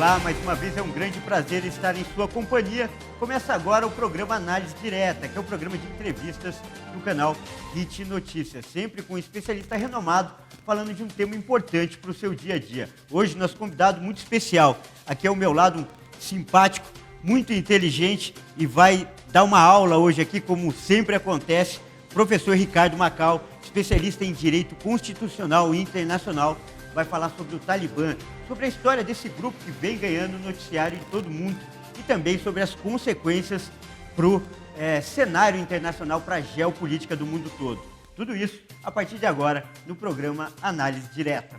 Olá, mais uma vez é um grande prazer estar em sua companhia. Começa agora o programa Análise Direta, que é o programa de entrevistas do canal HIT Notícias, sempre com um especialista renomado, falando de um tema importante para o seu dia a dia. Hoje, nosso convidado muito especial, aqui ao meu lado, um simpático, muito inteligente e vai dar uma aula hoje aqui, como sempre acontece, professor Ricardo Macau, especialista em Direito Constitucional e Internacional, vai falar sobre o Talibã, sobre a história desse grupo que vem ganhando noticiário em todo o mundo e também sobre as consequências para o cenário internacional, para a geopolítica do mundo todo. Tudo isso a partir de agora no programa Análise Direta.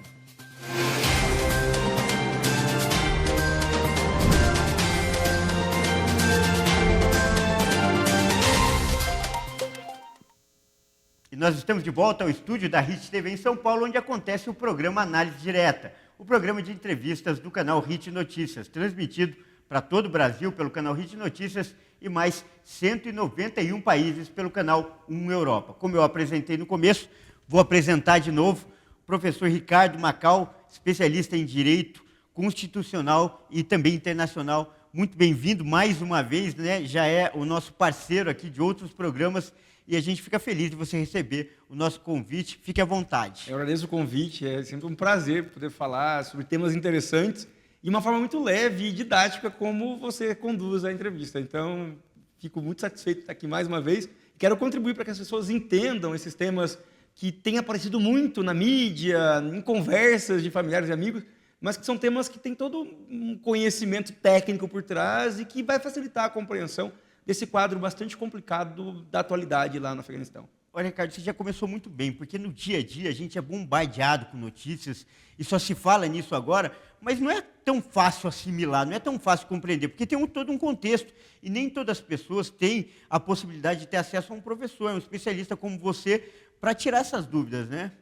E nós estamos de volta ao estúdio da HIT TV em São Paulo, onde acontece o programa Análise Direta, o programa de entrevistas do canal HIT Notícias, transmitido para todo o Brasil pelo canal HIT Notícias e mais 191 países pelo canal 1 Europa. Como eu apresentei no começo, vou apresentar de novo o professor Ricardo Macau, especialista em Direito Constitucional e também Internacional. Muito bem-vindo mais uma vez, né? Já é o nosso parceiro aqui de outros programas e a gente fica feliz de você receber o nosso convite. Fique à vontade. Eu agradeço o convite, é sempre um prazer poder falar sobre temas interessantes e uma forma muito leve e didática como você conduz a entrevista. Então, fico muito satisfeito de estar aqui mais uma vez. Quero contribuir para que as pessoas entendam esses temas que têm aparecido muito na mídia, em conversas de familiares e amigos, mas que são temas que têm todo um conhecimento técnico por trás e que vai facilitar a compreensão desse quadro bastante complicado da atualidade lá no Afeganistão. Olha, Ricardo, você já começou muito bem, porque no dia a dia a gente é bombardeado com notícias e só se fala nisso agora, mas não é tão fácil assimilar, não é tão fácil compreender, porque tem todo um contexto e nem todas as pessoas têm a possibilidade de ter acesso a um professor, um especialista como você, para tirar essas dúvidas, né?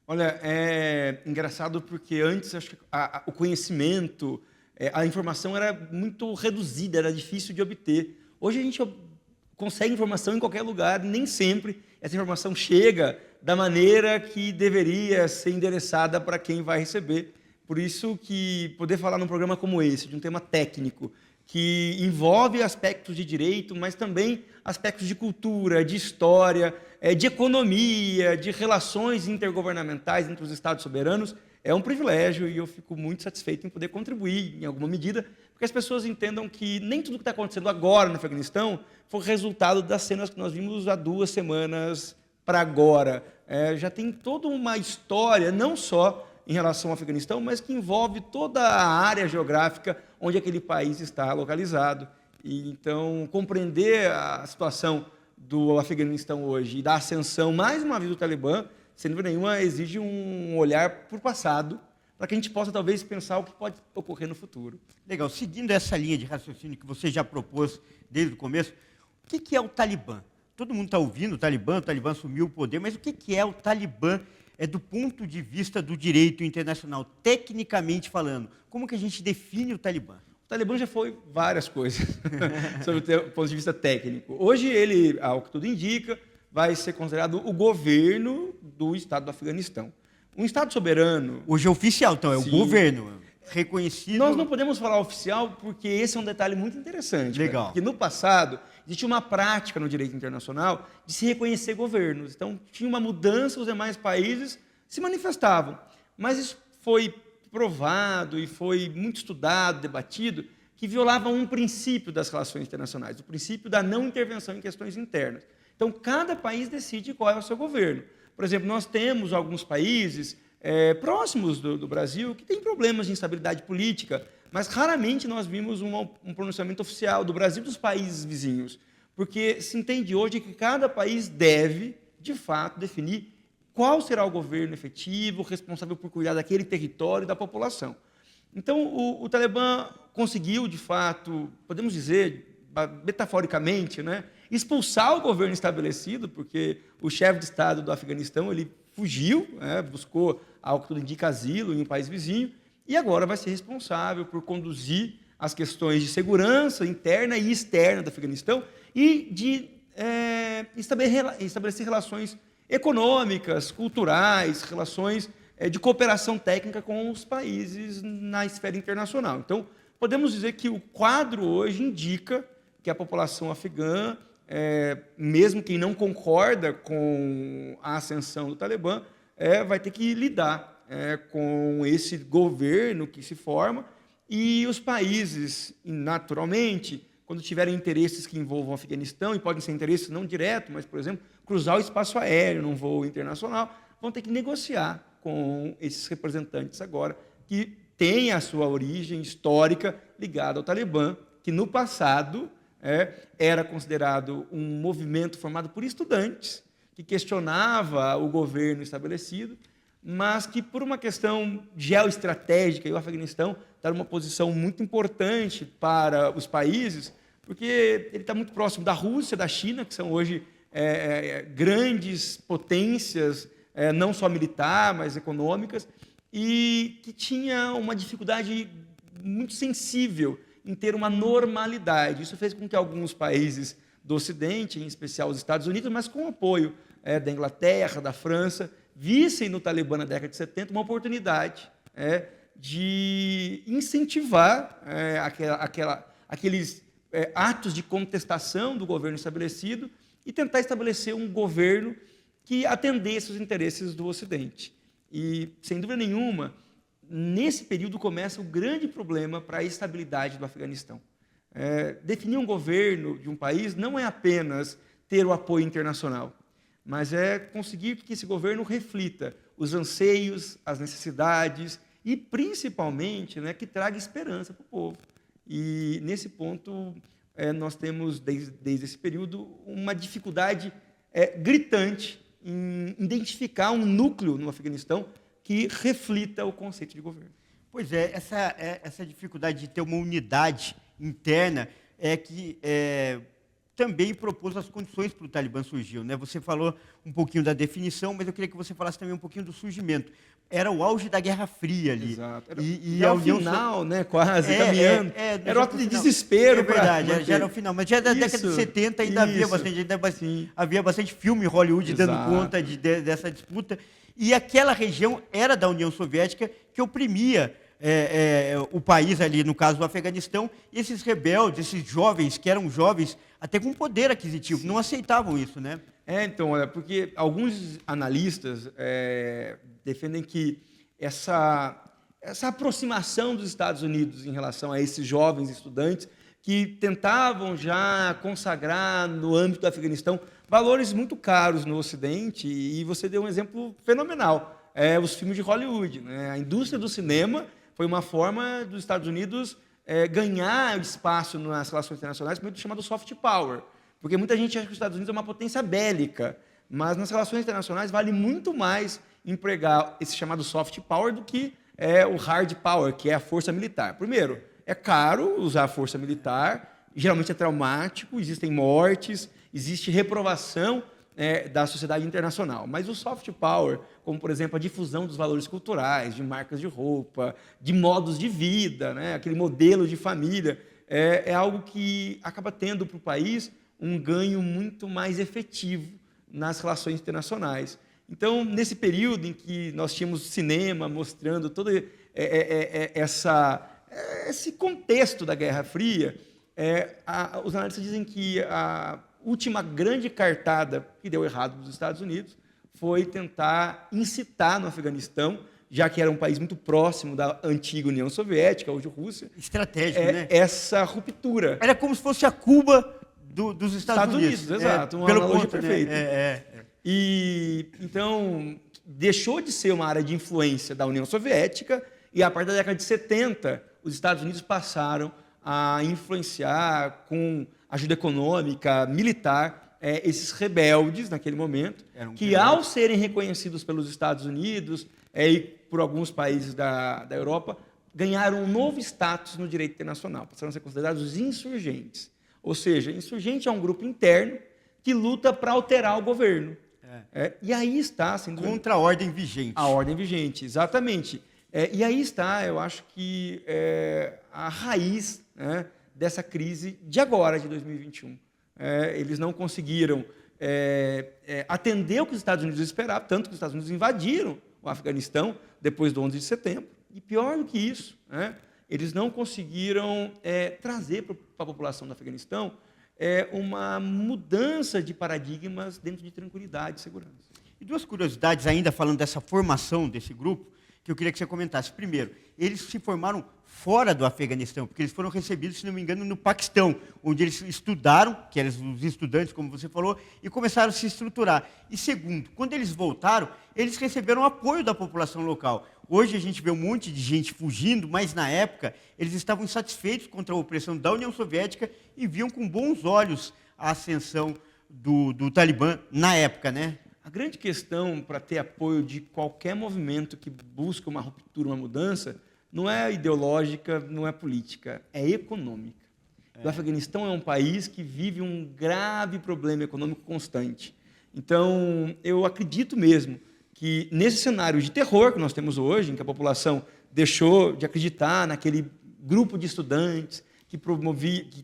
Olha, é engraçado porque antes acho que o conhecimento, a informação era muito reduzida, era difícil de obter. Hoje a gente consegue informação em qualquer lugar, nem sempre essa informação chega da maneira que deveria ser endereçada para quem vai receber. Por isso que poder falar num programa como esse, de um tema técnico, que envolve aspectos de direito, mas também aspectos de cultura, de história, de economia, de relações intergovernamentais entre os Estados soberanos, é um privilégio e eu fico muito satisfeito em poder contribuir em alguma medida, porque as pessoas entendam que nem tudo que está acontecendo agora no Afeganistão foi resultado das cenas que nós vimos há 2 semanas para agora. Já tem toda uma história, não só em relação ao Afeganistão, mas que envolve toda a área geográfica onde aquele país está localizado. E, então, compreender a situação do Afeganistão hoje e da ascensão, mais uma vez, do Talibã, sem dúvida nenhuma, exige um olhar para o passado, para que a gente possa, talvez, pensar o que pode ocorrer no futuro. Legal. Seguindo essa linha de raciocínio que você já propôs desde o começo, o que é o Talibã? Todo mundo está ouvindo o Talibã assumiu o poder, mas o que é o Talibã do ponto de vista do direito internacional, tecnicamente falando? Como que a gente define o Talibã? O Talibã já foi várias coisas, sobre o ponto de vista técnico. Hoje ele, ao que tudo indica, vai ser considerado o governo do Estado do Afeganistão. Um Estado soberano... Hoje é oficial, então, é o governo reconhecido... Nós não podemos falar oficial porque esse é um detalhe muito interessante. Legal. Porque no passado, existia uma prática no direito internacional de se reconhecer governos. Então, tinha uma mudança, os demais países se manifestavam. Mas isso foi provado e foi muito estudado, debatido, que violava um princípio das relações internacionais, o princípio da não intervenção em questões internas. Então, cada país decide qual é o seu governo. Por exemplo, nós temos alguns países próximos do Brasil que têm problemas de instabilidade política, mas raramente nós vimos um pronunciamento oficial do Brasil e dos países vizinhos, porque se entende hoje que cada país deve, de fato, definir qual será o governo efetivo, responsável por cuidar daquele território e da população. Então, o Talibã conseguiu, de fato, podemos dizer, metaforicamente, né, expulsar o governo estabelecido, porque o chefe de Estado do Afeganistão ele fugiu, buscou, ao que tudo indica, asilo em um país vizinho, e agora vai ser responsável por conduzir as questões de segurança interna e externa do Afeganistão e de estabelecer relações econômicas, culturais, relações de cooperação técnica com os países na esfera internacional. Então, podemos dizer que o quadro hoje indica que a população afegã, mesmo quem não concorda com a ascensão do Talibã, vai ter que lidar com esse governo que se forma, e os países, naturalmente, quando tiverem interesses que envolvam o Afeganistão, e podem ser interesses não diretos, mas, por exemplo, cruzar o espaço aéreo num voo internacional, vão ter que negociar com esses representantes agora, que têm a sua origem histórica ligada ao Talibã, que no passado era considerado um movimento formado por estudantes, que questionava o governo estabelecido, mas que, por uma questão geoestratégica, e o Afeganistão está numa posição muito importante para os países, porque ele está muito próximo da Rússia, da China, que são hoje grandes potências, não só militar, mas econômicas, e que tinha uma dificuldade muito sensível em ter uma normalidade. Isso fez com que alguns países do Ocidente, em especial os Estados Unidos, mas com o apoio da Inglaterra, da França, vissem no Talibã na década de 70 uma oportunidade de incentivar aqueles atos de contestação do governo estabelecido e tentar estabelecer um governo que atendesse os interesses do Ocidente. E, sem dúvida nenhuma, nesse período começa o grande problema para a estabilidade do Afeganistão. Definir um governo de um país não é apenas ter o apoio internacional, mas é conseguir que esse governo reflita os anseios, as necessidades e, principalmente, que traga esperança para o povo. E, nesse ponto, nós temos, desde esse período, uma dificuldade gritante em identificar um núcleo no Afeganistão que reflita o conceito de governo. Pois é, essa dificuldade de ter uma unidade interna é que também propôs as condições para o Talibã surgir, né? Você falou um pouquinho da definição, mas eu queria que você falasse também um pouquinho do surgimento. Era o auge da Guerra Fria ali. Exato. Era, e ao final, quase, caminhando. Era um ato de desespero. É verdade, já era o final. Mas já da década de 70 ainda havia bastante filme em Hollywood dando conta dessa disputa. E aquela região era da União Soviética que oprimia o país ali, no caso do Afeganistão, e esses rebeldes, esses jovens, que eram jovens até com poder aquisitivo, não aceitavam isso, né? Então, porque alguns analistas defendem que essa aproximação dos Estados Unidos em relação a esses jovens estudantes que tentavam já consagrar no âmbito do Afeganistão valores muito caros no Ocidente, e você deu um exemplo fenomenal, os filmes de Hollywood, né? A indústria do cinema foi uma forma dos Estados Unidos ganhar espaço nas relações internacionais, muito chamado soft power, porque muita gente acha que os Estados Unidos é uma potência bélica, mas nas relações internacionais vale muito mais empregar esse chamado soft power do que o hard power, que é a força militar. Primeiro, é caro usar a força militar, geralmente é traumático, existem mortes, existe reprovação da sociedade internacional. Mas o soft power, como, por exemplo, a difusão dos valores culturais, de marcas de roupa, de modos de vida, aquele modelo de família, é algo que acaba tendo para o país um ganho muito mais efetivo nas relações internacionais. Então, nesse período em que nós tínhamos cinema mostrando todo esse contexto da Guerra Fria, os analistas dizem que a última grande cartada que deu errado dos Estados Unidos foi tentar incitar no Afeganistão, já que era um país muito próximo da antiga União Soviética, hoje Rússia. Estratégico, né? Essa ruptura. Era como se fosse a Cuba dos Estados Unidos. Exato, uma analogia perfeita. E, então, deixou de ser uma área de influência da União Soviética e, a partir da década de 70, os Estados Unidos passaram a influenciar com ajuda econômica, militar, esses rebeldes, naquele momento, que, ao serem reconhecidos pelos Estados Unidos e por alguns países da Europa, ganharam um novo status no direito internacional, passaram a ser considerados insurgentes. Ou seja, insurgente é um grupo interno que luta para alterar o governo. E aí está... Contra a ordem vigente. A ordem vigente, exatamente. E aí está, eu acho que a raiz dessa crise de agora, de 2021. Eles não conseguiram atender o que os Estados Unidos esperavam, tanto que os Estados Unidos invadiram o Afeganistão depois do 11 de setembro. E pior do que isso, né, eles não conseguiram trazer para a população do Afeganistão uma mudança de paradigmas dentro de tranquilidade e segurança. E duas curiosidades ainda, falando dessa formação desse grupo, que eu queria que você comentasse. Primeiro, eles se formaram fora do Afeganistão, porque eles foram recebidos, se não me engano, no Paquistão, onde eles estudaram, que eram os estudantes, como você falou, e começaram a se estruturar. E segundo, quando eles voltaram, eles receberam apoio da população local. Hoje a gente vê um monte de gente fugindo, mas na época eles estavam insatisfeitos contra a opressão da União Soviética e viam com bons olhos a ascensão do Talibã na época, né? A grande questão para ter apoio de qualquer movimento que busca uma ruptura, uma mudança, não é ideológica, não é política, é econômica. O Afeganistão é um país que vive um grave problema econômico constante. Então, eu acredito mesmo que nesse cenário de terror que nós temos hoje, em que a população deixou de acreditar naquele grupo de estudantes que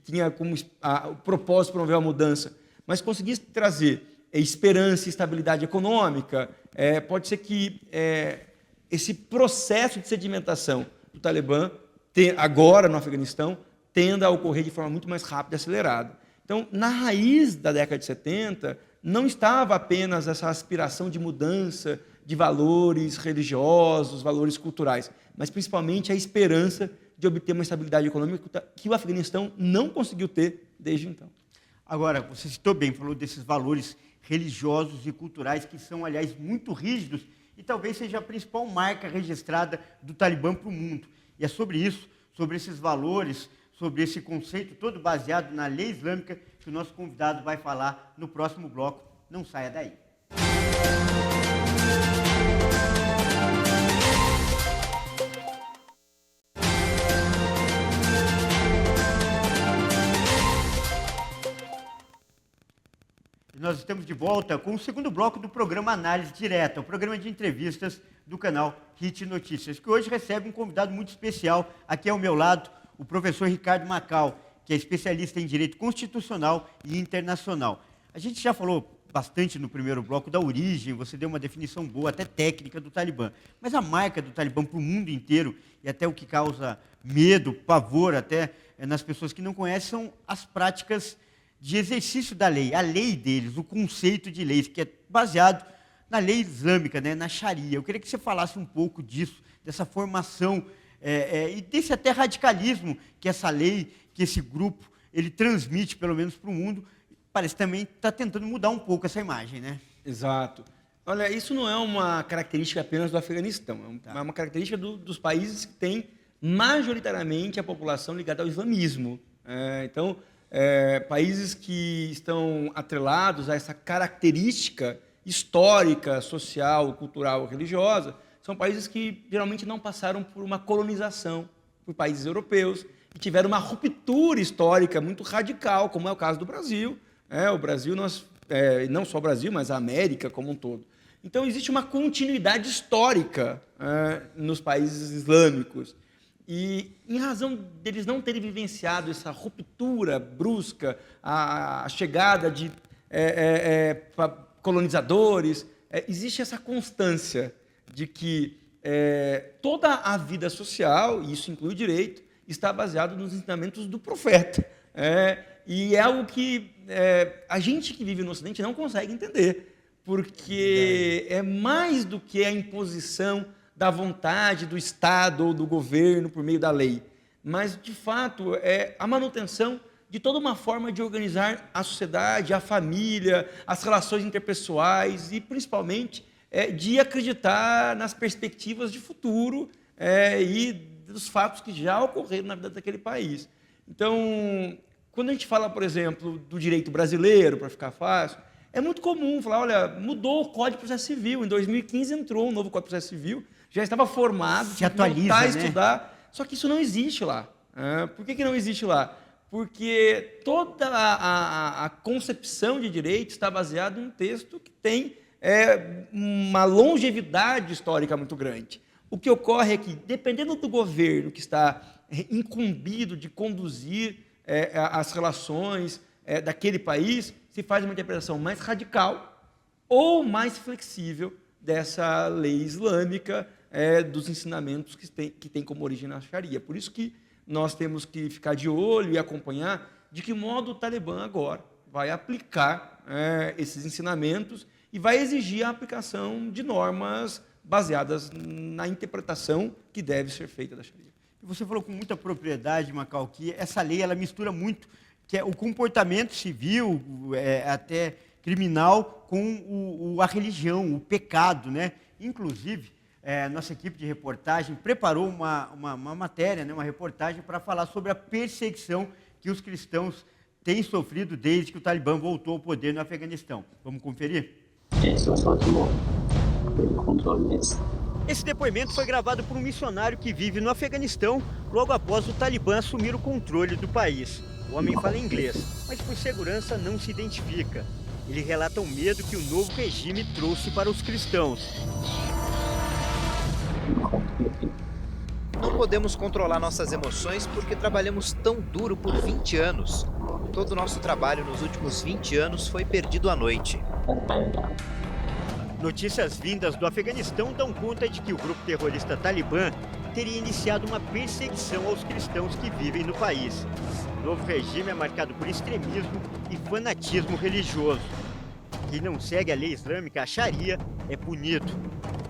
tinha como o propósito de promover a mudança, mas conseguisse trazer esperança e estabilidade econômica, pode ser que esse processo de sedimentação do Talibã, agora no Afeganistão, tenda a ocorrer de forma muito mais rápida e acelerada. Então, na raiz da década de 70, não estava apenas essa aspiração de mudança de valores religiosos, valores culturais, mas principalmente a esperança de obter uma estabilidade econômica que o Afeganistão não conseguiu ter desde então. Agora, você citou bem, falou desses valores religiosos e culturais que são, aliás, muito rígidos e talvez seja a principal marca registrada do Talibã para o mundo. E é sobre isso, sobre esses valores, sobre esse conceito todo baseado na lei islâmica que o nosso convidado vai falar no próximo bloco. Não saia daí. Nós estamos de volta com o segundo bloco do programa Análise Direta, o programa de entrevistas do canal HIT Notícias, que hoje recebe um convidado muito especial. Aqui ao meu lado, o professor Ricardo Macau, que é especialista em Direito Constitucional e Internacional. A gente já falou bastante no primeiro bloco da origem, você deu uma definição boa, até técnica, do Talibã. Mas a marca do Talibã para o mundo inteiro, e até o que causa medo, pavor, até nas pessoas que não conhecem, são as práticas de exercício da lei, a lei deles, o conceito de leis, que é baseado na lei islâmica, né, na Sharia. Eu queria que você falasse um pouco disso, dessa formação e desse até radicalismo que essa lei, que esse grupo, ele transmite, pelo menos para o mundo. Parece também está tentando mudar um pouco essa imagem, né? Exato. Olha, isso não é uma característica apenas do Afeganistão, é uma característica dos países que têm majoritariamente a população ligada ao islamismo. Então, países que estão atrelados a essa característica histórica, social, cultural, religiosa, são países que geralmente não passaram por uma colonização por países europeus e tiveram uma ruptura histórica muito radical, como é o caso do Brasil. O Brasil, não só o Brasil, mas a América como um todo. Então, existe uma continuidade histórica nos países islâmicos. E, em razão deles não terem vivenciado essa ruptura brusca, a chegada de colonizadores, existe essa constância de que toda a vida social, e isso inclui o direito, está baseado nos ensinamentos do profeta. E é algo que a gente que vive no Ocidente não consegue entender, porque é mais do que a imposição da vontade do Estado ou do governo por meio da lei, mas, de fato, é a manutenção de toda uma forma de organizar a sociedade, a família, as relações interpessoais e, principalmente, de acreditar nas perspectivas de futuro e dos fatos que já ocorreram na vida daquele país. Então, quando a gente fala, por exemplo, do direito brasileiro, para ficar fácil, é muito comum falar, olha, mudou o Código de Processo Civil, em 2015 entrou um novo Código de Processo Civil, já estava formado, se atualiza, voltar a né? estudar, só que isso não existe lá. Por que não existe lá? Porque toda a concepção de direito está baseada em um texto que tem uma longevidade histórica muito grande. O que ocorre é que, dependendo do governo que está incumbido de conduzir as relações daquele país, se faz uma interpretação mais radical ou mais flexível dessa lei islâmica, dos ensinamentos que tem como origem na Sharia. Por isso que nós temos que ficar de olho e acompanhar de que modo o Talibã agora vai aplicar esses ensinamentos e vai exigir a aplicação de normas baseadas na interpretação que deve ser feita da Sharia. Você falou com muita propriedade, Macau, que essa lei ela mistura muito que é o comportamento civil, até criminal, com a religião, o pecado, né? Inclusive, nossa equipe de reportagem preparou uma matéria, né, uma reportagem para falar sobre a perseguição que os cristãos têm sofrido desde que o Talibã voltou ao poder no Afeganistão. Vamos conferir? Esse depoimento foi gravado por um missionário que vive no Afeganistão logo após o Talibã assumir o controle do país. O homem fala inglês, mas por segurança não se identifica. Ele relata o medo que o novo regime trouxe para os cristãos. Não podemos controlar nossas emoções porque trabalhamos tão duro por 20 anos. Todo o nosso trabalho nos últimos 20 anos foi perdido à noite. Notícias vindas do Afeganistão dão conta de que o grupo terrorista Talibã teria iniciado uma perseguição aos cristãos que vivem no país. O novo regime é marcado por extremismo e fanatismo religioso. Quem não segue a lei islâmica, a Sharia, é punido.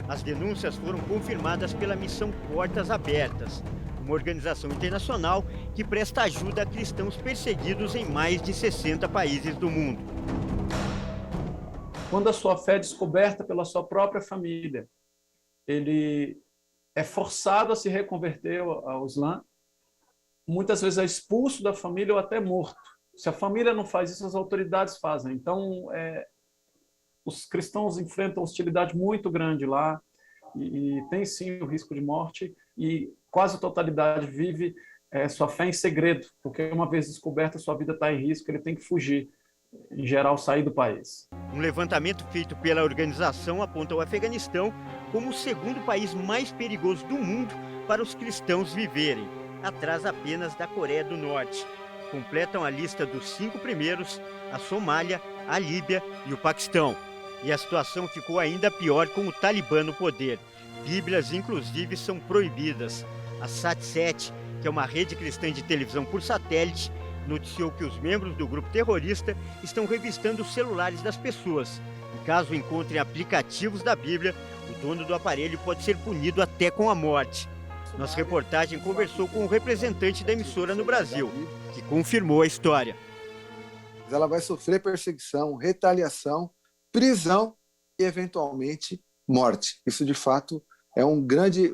As denúncias foram confirmadas pela Missão Portas Abertas, uma organização internacional que presta ajuda a cristãos perseguidos em mais de 60 países do mundo. Quando a sua fé é descoberta pela sua própria família, ele é forçado a se reconverter ao Islã, muitas vezes é expulso da família ou até morto. Se a família não faz isso, as autoridades fazem. Então, os cristãos enfrentam hostilidade muito grande lá e tem sim o risco de morte e quase a totalidade vive sua fé em segredo, porque uma vez descoberta, sua vida está em risco, ele tem que fugir, em geral, sair do país. Um levantamento feito pela organização aponta o Afeganistão como o segundo país mais perigoso do mundo para os cristãos viverem, atrás apenas da Coreia do Norte. Completam a lista dos 5 primeiros a Somália, a Líbia e o Paquistão. E a situação ficou ainda pior com o Talibã no poder. Bíblias, inclusive, são proibidas. A Sat7, que é uma rede cristã de televisão por satélite, noticiou que os membros do grupo terrorista estão revistando os celulares das pessoas. E caso encontrem aplicativos da Bíblia, o dono do aparelho pode ser punido até com a morte. Nossa reportagem conversou com o representante da emissora no Brasil, que confirmou a história. Ela vai sofrer perseguição, retaliação, prisão e, eventualmente, morte. Isso, de fato, é um grande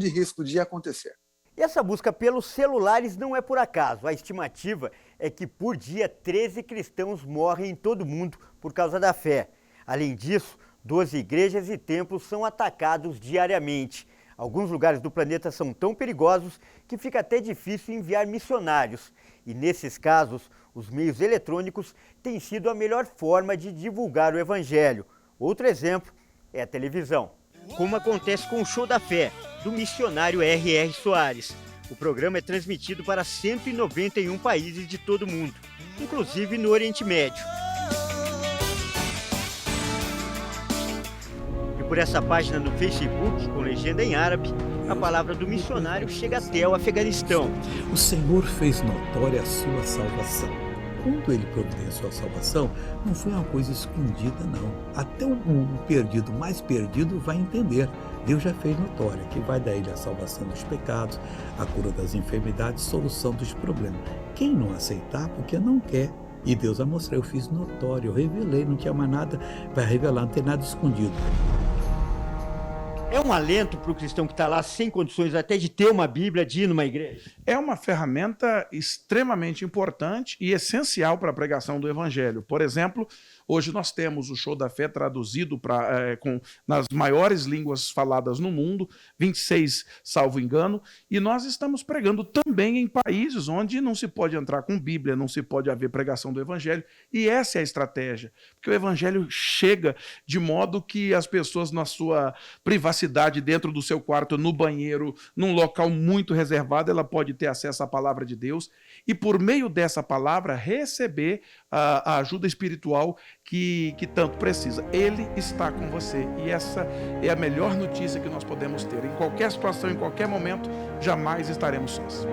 risco de acontecer. E essa busca pelos celulares não é por acaso. A estimativa é que, por dia, 13 cristãos morrem em todo o mundo por causa da fé. Além disso, 12 igrejas e templos são atacados diariamente. Alguns lugares do planeta são tão perigosos que fica até difícil enviar missionários. E, nesses casos, os meios eletrônicos têm sido a melhor forma de divulgar o Evangelho. Outro exemplo é a televisão. Como acontece com o Show da Fé, do missionário R.R. Soares. O programa é transmitido para 191 países de todo o mundo, inclusive no Oriente Médio. E por essa página no Facebook, com legenda em árabe, a palavra do missionário chega até o Afeganistão. O Senhor fez notória a sua salvação. Quando ele providenciou a salvação, não foi uma coisa escondida, não. Até o perdido, mais perdido, vai entender. Deus já fez notória que vai dar a ele a salvação dos pecados, a cura das enfermidades, solução dos problemas. Quem não aceitar, porque não quer. E Deus vai mostrar, eu fiz notório, eu revelei, não tinha mais nada, vai revelar, não tem nada escondido. É um alento para o cristão que está lá sem condições até de ter uma Bíblia, de ir numa igreja? É uma ferramenta extremamente importante e essencial para a pregação do Evangelho. Por exemplo, hoje nós temos o Show da Fé traduzido nas maiores línguas faladas no mundo, 26, salvo engano, e nós estamos pregando também em países onde não se pode entrar com Bíblia, não se pode haver pregação do Evangelho, e essa é a estratégia, porque o Evangelho chega de modo que as pessoas na sua privacidade, dentro do seu quarto, no banheiro, num local muito reservado, ela pode ter acesso à palavra de Deus e, por meio dessa palavra, receber a ajuda espiritual que tanto precisa. Ele está com você e essa é a melhor notícia que nós podemos ter. Em qualquer situação, em qualquer momento, jamais estaremos sós.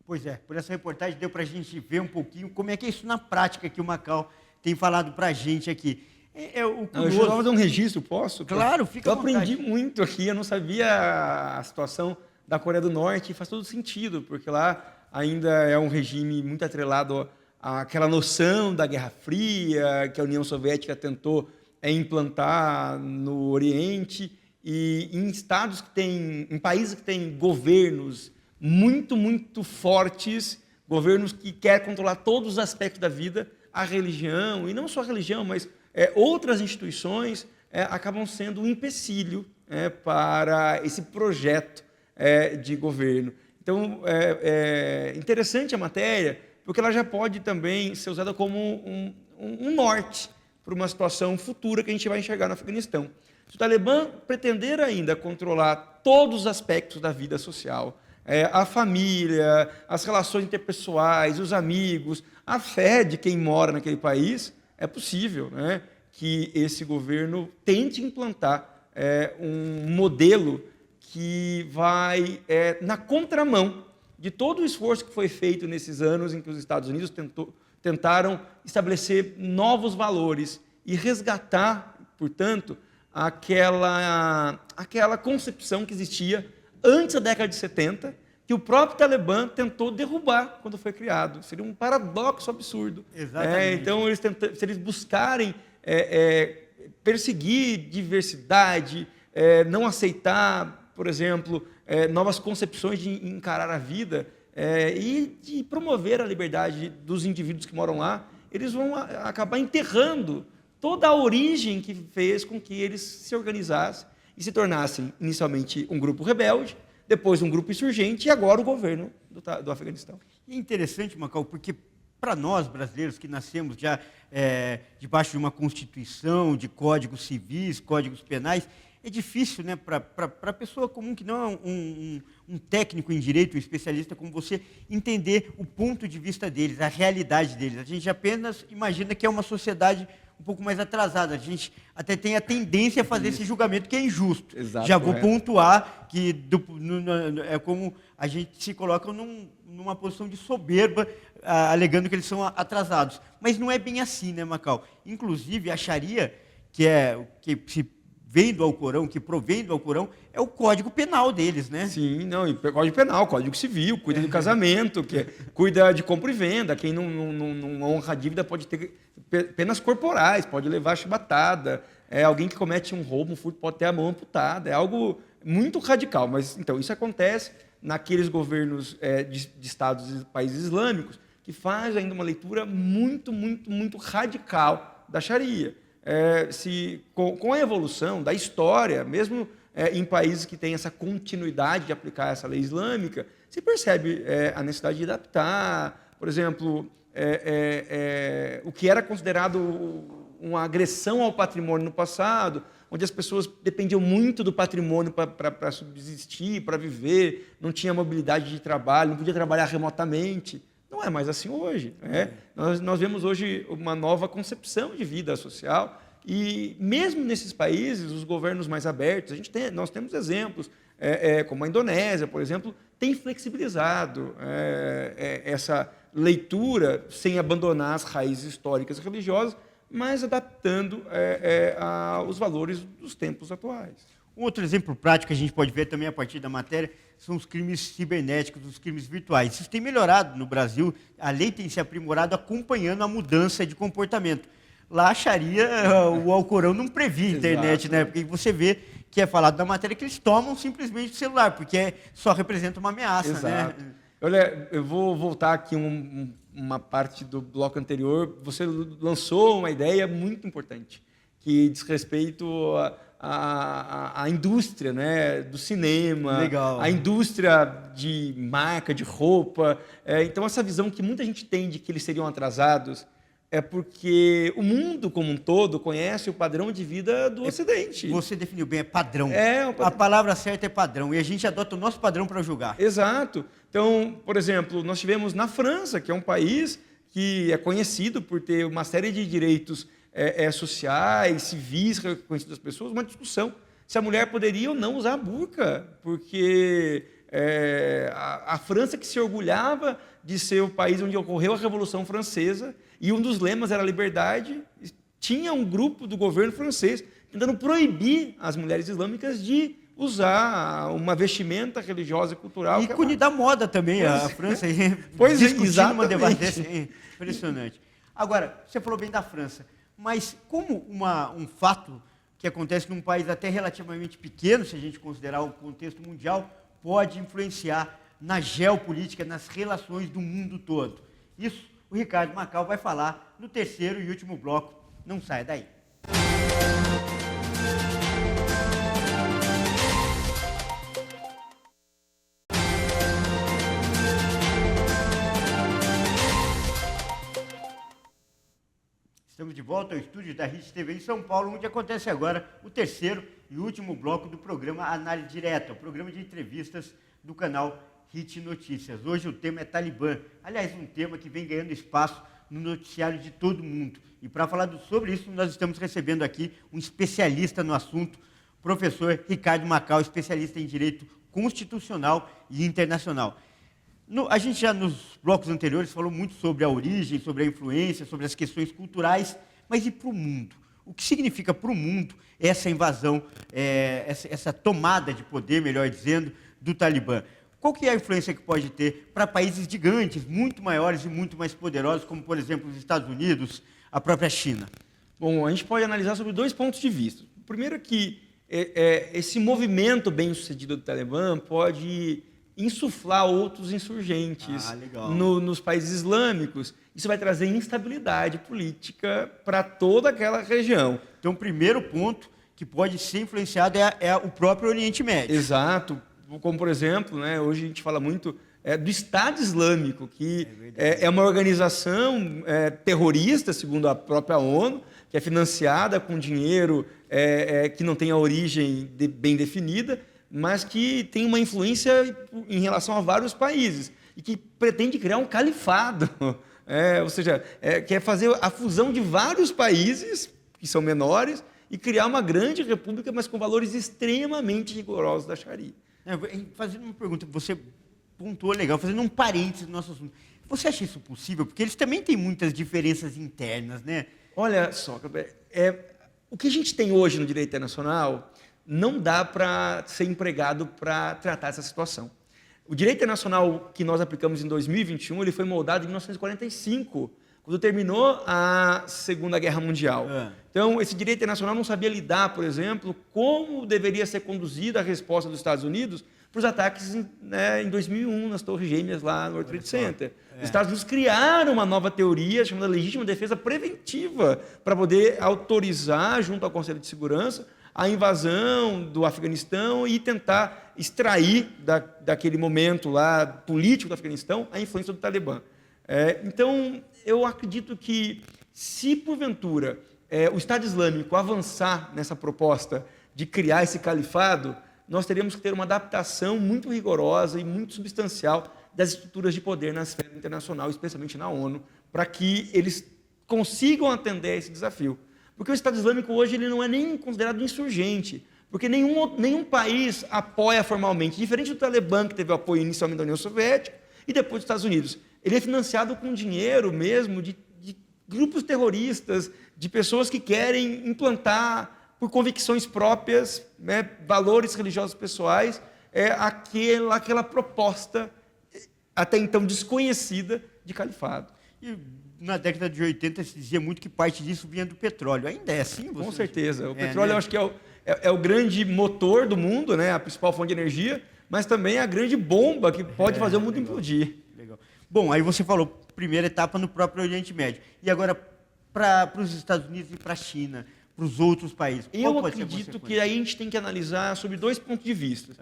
Pois é, por essa reportagem deu para a gente ver um pouquinho como é que é isso na prática que o Macau tem falado para a gente aqui. Eu só fazer um registro, posso? Claro, fica Eu à vontade. aprendi muito aqui, eu não sabia a situação da Coreia do Norte, e faz todo sentido, porque lá ainda é um regime muito atrelado àquela noção da Guerra Fria, que a União Soviética tentou implantar no Oriente, e em países que têm governos muito, muito fortes, governos que querem controlar todos os aspectos da vida, a religião, e não só a religião, mas outras instituições acabam sendo um empecilho para esse projeto de governo. Então, é interessante a matéria, porque ela já pode também ser usada como um norte para uma situação futura que a gente vai enxergar no Afeganistão. Se o Talibã pretender ainda controlar todos os aspectos da vida social, a família, as relações interpessoais, os amigos, a fé de quem mora naquele país, é possível, né, que esse governo tente implantar um modelo que vai na contramão de todo o esforço que foi feito nesses anos em que os Estados Unidos tentaram estabelecer novos valores e resgatar, portanto, aquela concepção que existia antes da década de 70, que o próprio Talibã tentou derrubar quando foi criado. Seria um paradoxo absurdo. Exatamente. Então, se eles buscarem perseguir diversidade, não aceitar, por exemplo, novas concepções de encarar a vida e de promover a liberdade dos indivíduos que moram lá, eles vão acabar enterrando toda a origem que fez com que eles se organizassem e se tornassem inicialmente um grupo rebelde, depois um grupo insurgente e agora o governo do Afeganistão. E é interessante, Macau, porque para nós brasileiros que nascemos já debaixo de uma constituição, de códigos civis, códigos penais, é difícil, né, para a pessoa comum que não é um técnico em direito, um especialista como você, entender o ponto de vista deles, a realidade deles. A gente apenas imagina que é uma sociedade um pouco mais atrasada. A gente até tem a tendência a fazer esse julgamento que é injusto. Exato, já vou pontuar que é como a gente se coloca numa posição de soberba, alegando que eles são atrasados. Mas não é bem assim, né, Macau? Inclusive, a Sharia, que se vem do Alcorão, que provém do Alcorão, é o código penal deles, né? Sim, não, e código penal, código civil, cuida do casamento, cuida de compra e venda, quem não honra a dívida pode ter penas corporais, pode levar chibatada, alguém que comete um roubo, um furto, pode ter a mão amputada, é algo muito radical, mas então isso acontece naqueles governos de estados e países islâmicos que faz ainda uma leitura muito, muito, muito radical da Sharia. Com a evolução da história, mesmo em países que têm essa continuidade de aplicar essa lei islâmica, se percebe a necessidade de adaptar, por exemplo, o que era considerado uma agressão ao patrimônio no passado, onde as pessoas dependiam muito do patrimônio para subsistir, para viver, não tinha mobilidade de trabalho, não podia trabalhar remotamente. Não é mais assim hoje. Nós vemos hoje uma nova concepção de vida social e mesmo nesses países, os governos mais abertos, nós temos exemplos, como a Indonésia, por exemplo, tem flexibilizado essa leitura sem abandonar as raízes históricas e religiosas, mas adaptando aos valores dos tempos atuais. Um outro exemplo prático que a gente pode ver também a partir da matéria são os crimes cibernéticos, os crimes virtuais. Isso tem melhorado no Brasil, a lei tem se aprimorado acompanhando a mudança de comportamento. Lá a Sharia, o Alcorão não previa a internet, né? Porque você vê que é falado na matéria que eles tomam simplesmente o celular, porque só representa uma ameaça. Exato. Né? Olha, eu vou voltar aqui uma parte do bloco anterior. Você lançou uma ideia muito importante, que diz respeito a indústria, né, do cinema, Legal. A indústria de marca, de roupa. Então, essa visão que muita gente tem de que eles seriam atrasados, é porque o mundo como um todo conhece o padrão de vida do Ocidente. Você definiu bem, é padrão. O padrão. A palavra certa é padrão, e a gente adota o nosso padrão para julgar. Exato. Então, por exemplo, nós tivemos na França, que é um país que é conhecido por ter uma série de direitos sociais, civis reconhecidos das pessoas, uma discussão se a mulher poderia ou não usar a burca, porque a França que se orgulhava de ser o país onde ocorreu a Revolução Francesa, e um dos lemas era a liberdade, tinha um grupo do governo francês tentando proibir as mulheres islâmicas de usar uma vestimenta religiosa e cultural. Ícone da moda também, a França, discutindo uma debate desse. Impressionante. Agora, você falou bem da França, mas como um fato que acontece num país até relativamente pequeno, se a gente considerar o contexto mundial, pode influenciar na geopolítica, nas relações do mundo todo? Isso o Ricardo Macau vai falar no terceiro e último bloco. Não saia daí. Estamos de volta ao estúdio da RIT TV em São Paulo, onde acontece agora o terceiro e último bloco do programa Análise Direta, o programa de entrevistas do canal RIT Notícias. Hoje o tema é Talibã, aliás, um tema que vem ganhando espaço no noticiário de todo mundo. E para falar sobre isso, nós estamos recebendo aqui um especialista no assunto, professor Ricardo Macau, especialista em Direito Constitucional e Internacional. A gente já nos blocos anteriores falou muito sobre a origem, sobre a influência, sobre as questões culturais, mas e para o mundo? O que significa para o mundo essa invasão, essa tomada de poder, melhor dizendo, do Talibã? Qual que é a influência que pode ter para países gigantes, muito maiores e muito mais poderosos, como, por exemplo, os Estados Unidos, a própria China? Bom, a gente pode analisar sobre 2 pontos de vista. O primeiro é que esse movimento bem-sucedido do Talibã pode insuflar outros insurgentes nos países islâmicos. Isso vai trazer instabilidade política para toda aquela região. Então, o primeiro ponto que pode ser influenciado é o próprio Oriente Médio. Exato. Como, por exemplo, hoje a gente fala muito do Estado Islâmico, que é uma organização terrorista, segundo a própria ONU, que é financiada com dinheiro que não tem a origem bem definida, mas que tem uma influência em relação a vários países e que pretende criar um califado, ou seja, quer fazer a fusão de vários países que são menores e criar uma grande república, mas com valores extremamente rigorosos da Sharia. Fazendo uma pergunta, você pontuou legal, fazendo um parênteses no nosso assunto. Você acha isso possível? Porque eles também têm muitas diferenças internas, né? Olha só, o que a gente tem hoje no direito internacional não dá para ser empregado para tratar essa situação. O direito internacional que nós aplicamos em 2021, ele foi moldado em 1945, quando terminou a Segunda Guerra Mundial. Então, esse direito internacional não sabia lidar, por exemplo, como deveria ser conduzida a resposta dos Estados Unidos para os ataques em 2001, nas Torres Gêmeas, lá no World Trade Center. Os Estados Unidos criaram uma nova teoria chamada legítima defesa preventiva para poder autorizar, junto ao Conselho de Segurança, a invasão do Afeganistão e tentar extrair daquele momento lá político do Afeganistão a influência do Talibã. Então, eu acredito que, se porventura o Estado Islâmico avançar nessa proposta de criar esse califado, nós teríamos que ter uma adaptação muito rigorosa e muito substancial das estruturas de poder na esfera internacional, especialmente na ONU, para que eles consigam atender a esse desafio. Porque o Estado Islâmico hoje ele não é nem considerado insurgente, porque nenhum país apoia formalmente, diferente do Talibã, que teve o apoio inicialmente da União Soviética e depois dos Estados Unidos. Ele é financiado com dinheiro mesmo de grupos terroristas, de pessoas que querem implantar, por convicções próprias, valores religiosos pessoais, aquela proposta até então desconhecida de califado. E na década de 80 se dizia muito que parte disso vinha do petróleo. Ainda é assim? Com certeza. O petróleo eu acho que é o grande motor do mundo, a principal fonte de energia, mas também é a grande bomba que pode fazer o mundo implodir. Legal. Bom, aí você falou, primeira etapa no próprio Oriente Médio. E agora, para os Estados Unidos e para a China, para os outros países? Eu acredito que aí a gente tem que analisar sobre 2 pontos de vista.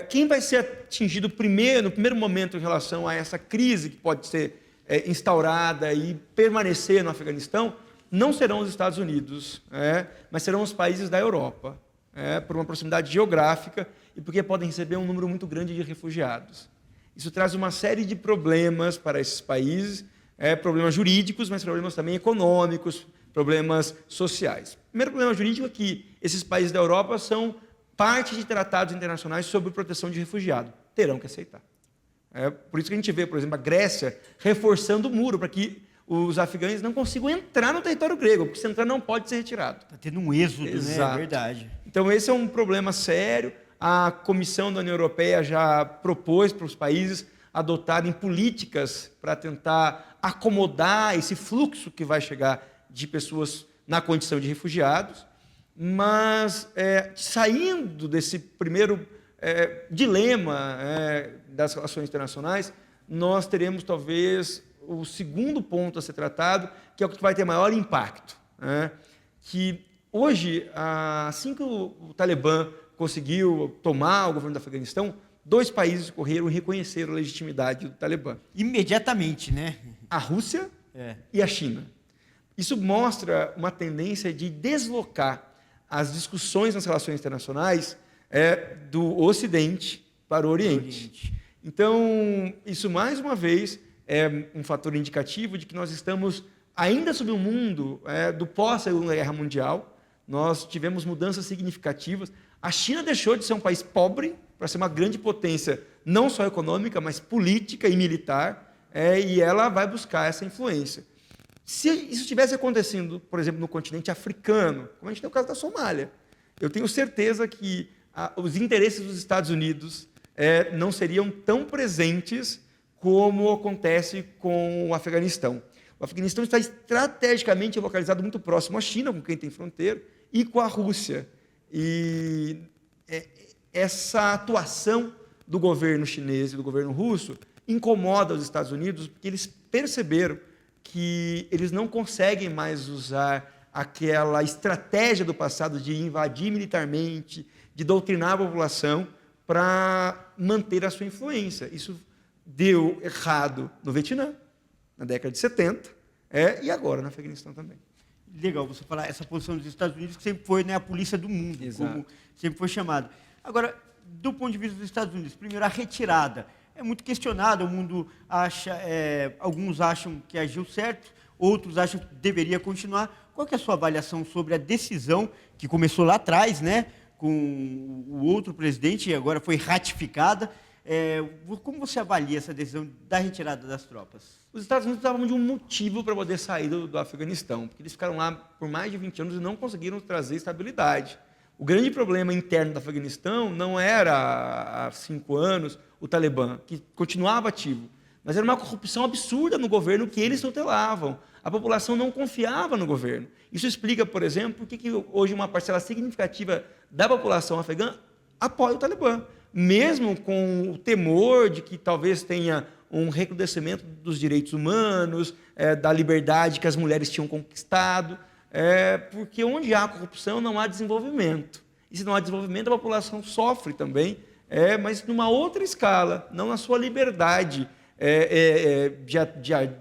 Quem vai ser atingido no primeiro momento em relação a essa crise que pode ser instaurada e permanecer no Afeganistão, não serão os Estados Unidos, mas serão os países da Europa, por uma proximidade geográfica e porque podem receber um número muito grande de refugiados. Isso traz uma série de problemas para esses países, problemas jurídicos, mas problemas também econômicos, problemas sociais. O primeiro problema jurídico é que esses países da Europa são parte de tratados internacionais sobre proteção de refugiado. Terão que aceitar. Por isso que a gente vê, por exemplo, a Grécia reforçando o muro para que os afegãos não consigam entrar no território grego, porque se entrar não pode ser retirado. Está tendo um êxodo, Exato. né? É verdade. Então esse é um problema sério. A Comissão da União Europeia já propôs para os países adotarem políticas para tentar acomodar esse fluxo que vai chegar de pessoas na condição de refugiados, mas saindo desse primeiro dilema das relações internacionais, nós teremos talvez o segundo ponto a ser tratado, que é o que vai ter maior impacto, que hoje, assim que o Talibã conseguiu tomar o governo do Afeganistão, 2 países correram e reconheceram a legitimidade do Talibã. Imediatamente, né? A Rússia e a China. Isso mostra uma tendência de deslocar as discussões nas relações internacionais do Ocidente para o Oriente. Então, isso mais uma vez é um fator indicativo de que nós estamos ainda sob um mundo do pós-Segunda Guerra Mundial. Nós tivemos mudanças significativas. A China deixou de ser um país pobre para ser uma grande potência, não só econômica, mas política e militar, e ela vai buscar essa influência. Se isso estivesse acontecendo, por exemplo, no continente africano, como a gente tem o caso da Somália, eu tenho certeza que os interesses dos Estados Unidos não seriam tão presentes como acontece com o Afeganistão. O Afeganistão está estrategicamente localizado muito próximo à China, com quem tem fronteira, e com a Rússia. E essa atuação do governo chinês e do governo russo incomoda os Estados Unidos, porque eles perceberam que eles não conseguem mais usar aquela estratégia do passado de invadir militarmente, de doutrinar a população para manter a sua influência. Isso deu errado no Vietnã, na década de 70, e agora no Afeganistão também. Legal você falar essa posição dos Estados Unidos, que sempre foi, né, a polícia do mundo, Exato. como sempre foi chamado. Agora, do ponto de vista dos Estados Unidos, primeiro, a retirada é muito questionada, o mundo acha, alguns acham que agiu certo, outros acham que deveria continuar. Qual que é a sua avaliação sobre a decisão que começou lá atrás, né, com o outro presidente e agora foi ratificada? Como você avalia essa decisão da retirada das tropas? Os Estados Unidos precisavam de um motivo para poder sair do Afeganistão, porque eles ficaram lá por mais de 20 anos e não conseguiram trazer estabilidade. O grande problema interno do Afeganistão não era, há 5 anos, o Talibã, que continuava ativo, mas era uma corrupção absurda no governo que eles tutelavam. A população não confiava no governo. Isso explica, por exemplo, por que hoje uma parcela significativa da população afegã apoia o Talibã, mesmo com o temor de que talvez tenha um recrudescimento dos direitos humanos, da liberdade que as mulheres tinham conquistado, porque onde há corrupção não há desenvolvimento. E se não há desenvolvimento, a população sofre também, mas numa outra escala, não na sua liberdade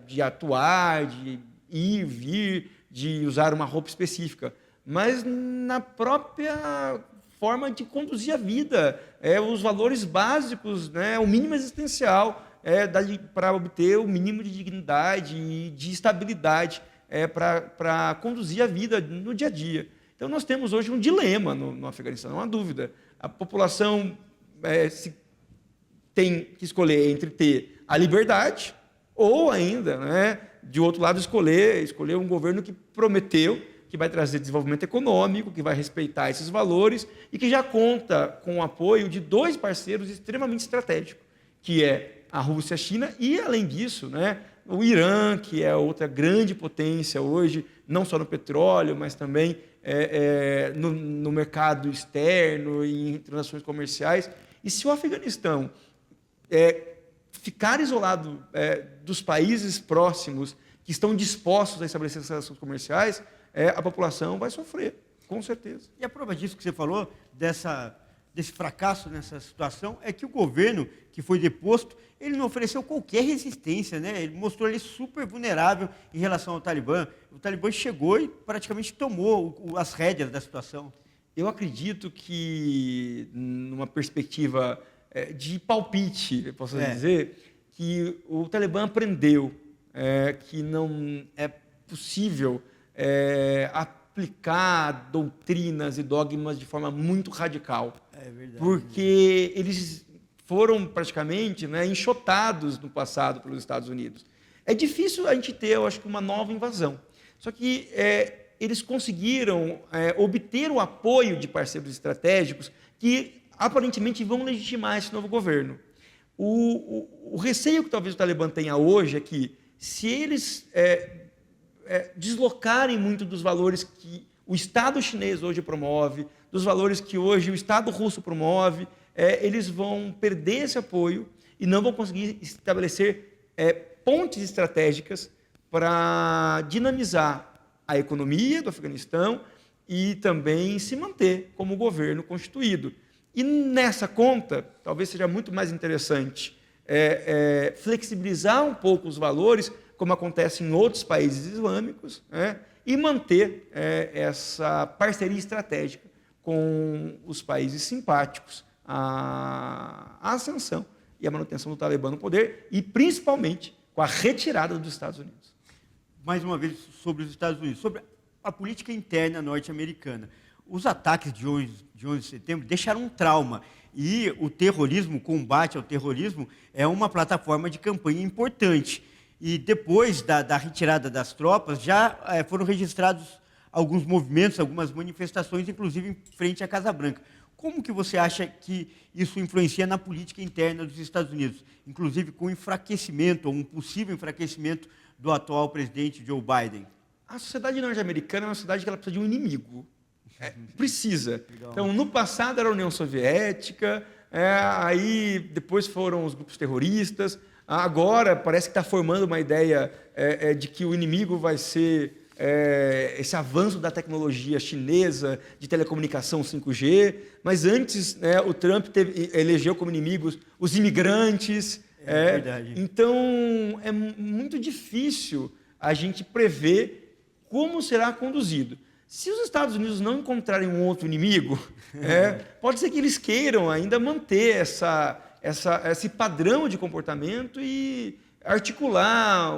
de atuar, de ir, vir, de usar uma roupa específica, mas na própria forma de conduzir a vida, os valores básicos, né, o mínimo existencial para obter o mínimo de dignidade e de estabilidade para conduzir a vida no dia a dia. Então, nós temos hoje um dilema no Afeganistão, não há dúvida. A população tem que escolher entre ter a liberdade ou ainda, né, de outro lado, escolher um governo que prometeu que vai trazer desenvolvimento econômico, que vai respeitar esses valores e que já conta com o apoio de 2 parceiros extremamente estratégicos, que é a Rússia e a China, e, além disso, né, o Irã, que é outra grande potência hoje, não só no petróleo, mas também no mercado externo e em transações comerciais. E se o Afeganistão ficar isolado dos países próximos que estão dispostos a estabelecer essas relações comerciais, a população vai sofrer, com certeza. E a prova disso que você falou, desse fracasso nessa situação, é que o governo que foi deposto, ele não ofereceu qualquer resistência, né? Ele mostrou ele super vulnerável em relação ao Talibã. O Talibã chegou e praticamente tomou as rédeas da situação. Eu acredito que, numa perspectiva de palpite, eu posso dizer, que o Talibã aprendeu que não é possível aplicar doutrinas e dogmas de forma muito radical. É verdade. Porque eles foram praticamente, né, enxotados no passado pelos Estados Unidos. É difícil a gente ter, eu acho que, uma nova invasão. Só que eles conseguiram obter o apoio de parceiros estratégicos que aparentemente vão legitimar esse novo governo. O receio que talvez o Talibã tenha hoje é que, se eles deslocarem muito dos valores que o Estado chinês hoje promove, dos valores que hoje o Estado russo promove, eles vão perder esse apoio e não vão conseguir estabelecer pontes estratégicas para dinamizar a economia do Afeganistão e também se manter como governo constituído. E nessa conta, talvez seja muito mais interessante flexibilizar um pouco os valores, como acontece em outros países islâmicos, e manter essa parceria estratégica com os países simpáticos à ascensão e à manutenção do Talibã no poder, e principalmente com a retirada dos Estados Unidos. Mais uma vez sobre os Estados Unidos, sobre a política interna norte-americana. Os ataques de 11 de setembro deixaram um trauma, e o terrorismo, o combate ao terrorismo, é uma plataforma de campanha importante. E depois da retirada das tropas, já foram registrados alguns movimentos, algumas manifestações, inclusive em frente à Casa Branca. Como que você acha que isso influencia na política interna dos Estados Unidos, inclusive com o enfraquecimento, ou um possível enfraquecimento do atual presidente Joe Biden? A sociedade norte-americana é uma sociedade que ela precisa de um inimigo. Precisa. Legal. Então, no passado era a União Soviética, aí depois foram os grupos terroristas, agora parece que está formando uma ideia de que o inimigo vai ser esse avanço da tecnologia chinesa de telecomunicação 5G, mas antes o Trump elegeu como inimigos os imigrantes. Verdade. Então, é muito difícil a gente prever como será conduzido. Se os Estados Unidos não encontrarem um outro inimigo, pode ser que eles queiram ainda manter esse padrão de comportamento e articular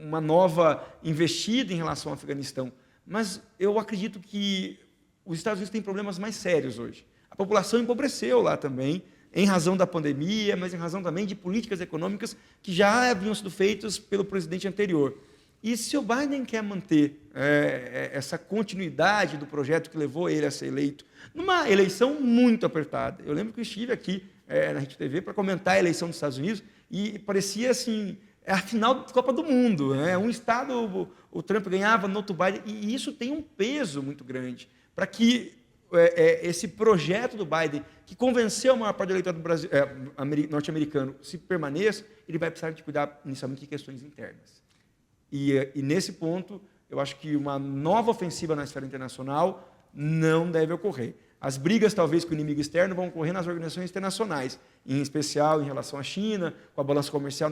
uma nova investida em relação ao Afeganistão. Mas eu acredito que os Estados Unidos têm problemas mais sérios hoje. A população empobreceu lá também, em razão da pandemia, mas em razão também de políticas econômicas que já haviam sido feitas pelo presidente anterior. E se o Biden quer manter essa continuidade do projeto que levou ele a ser eleito, numa eleição muito apertada. Eu lembro que eu estive aqui na Rede TV para comentar a eleição dos Estados Unidos e parecia assim, a final da Copa do Mundo. Um estado o Trump ganhava, no outro Biden, e isso tem um peso muito grande para que esse projeto do Biden, que convenceu a maior parte do eleitorado norte-americano, se permaneça, ele vai precisar de cuidar inicialmente de questões internas. E nesse ponto, eu acho que uma nova ofensiva na esfera internacional não deve ocorrer. As brigas, talvez, com o inimigo externo vão ocorrer nas organizações internacionais, em especial em relação à China, com a balança comercial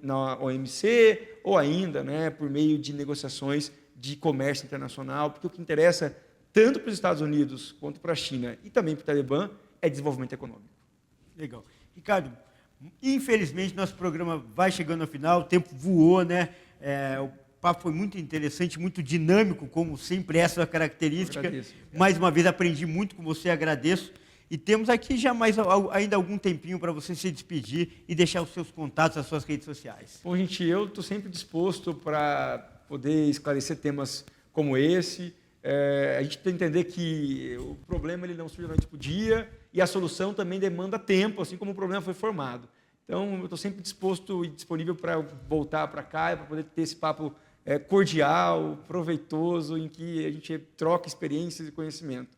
na OMC, ou ainda por meio de negociações de comércio internacional, porque o que interessa tanto para os Estados Unidos quanto para a China e também para o Talibã é desenvolvimento econômico. Legal. Ricardo, infelizmente, nosso programa vai chegando ao final, o tempo voou, né? O papo foi muito interessante, muito dinâmico, como sempre essa é a característica. Mais uma vez aprendi muito com você, agradeço. E temos aqui já ainda algum tempinho para você se despedir e deixar os seus contatos, as suas redes sociais. Bom, gente, eu estou sempre disposto para poder esclarecer temas como esse. A gente tem que entender que o problema ele não surge da noite para o dia e a solução também demanda tempo, assim como o problema foi formado. Então, eu estou sempre disposto e disponível para voltar para cá e para poder ter esse papo cordial, proveitoso, em que a gente troca experiências e conhecimento.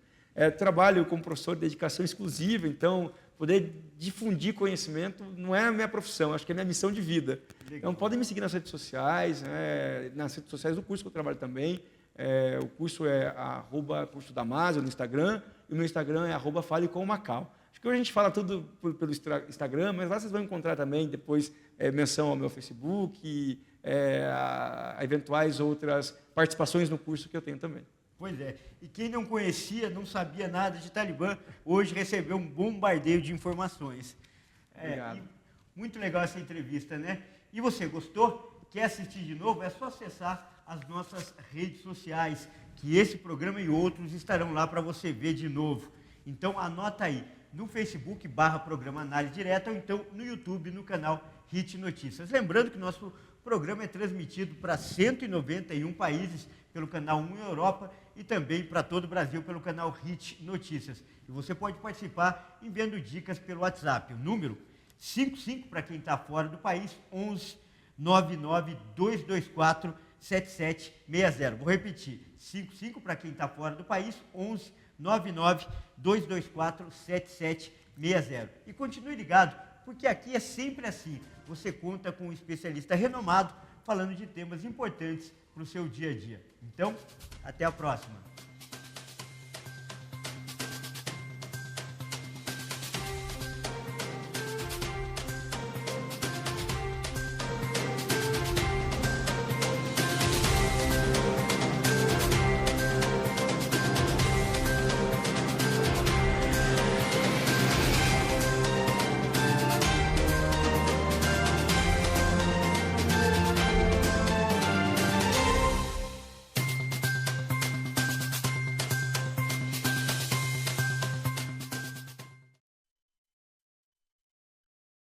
Trabalho como professor de dedicação exclusiva, então, poder difundir conhecimento não é a minha profissão, acho que é a minha missão de vida. Legal. Então, podem me seguir nas redes sociais, nas redes sociais do curso que eu trabalho também. O curso é @curso Damásio no Instagram, e o meu Instagram é @FaleComMacau. Acho que hoje a gente fala tudo pelo Instagram, mas lá vocês vão encontrar também depois menção ao meu Facebook, a eventuais outras participações no curso que eu tenho também. Pois é. E quem não conhecia, não sabia nada de Talibã, hoje recebeu um bombardeio de informações. Obrigado. Muito legal essa entrevista, né? E você gostou? Quer assistir de novo? É só acessar as nossas redes sociais, que esse programa e outros estarão lá para você ver de novo. Então anota aí, no Facebook, /Programa Análise Direta, ou então no YouTube, no canal HIT Notícias. Lembrando que nosso programa é transmitido para 191 países pelo canal 1 Europa e também para todo o Brasil pelo canal HIT Notícias. E você pode participar enviando dicas pelo WhatsApp. O número 55 para quem está fora do país, 11 99 224 7760. Vou repetir, 55 para quem está fora do país, 11 99 224 7760. E continue ligado, porque aqui é sempre assim. Você conta com um especialista renomado falando de temas importantes para o seu dia a dia. Então, até a próxima.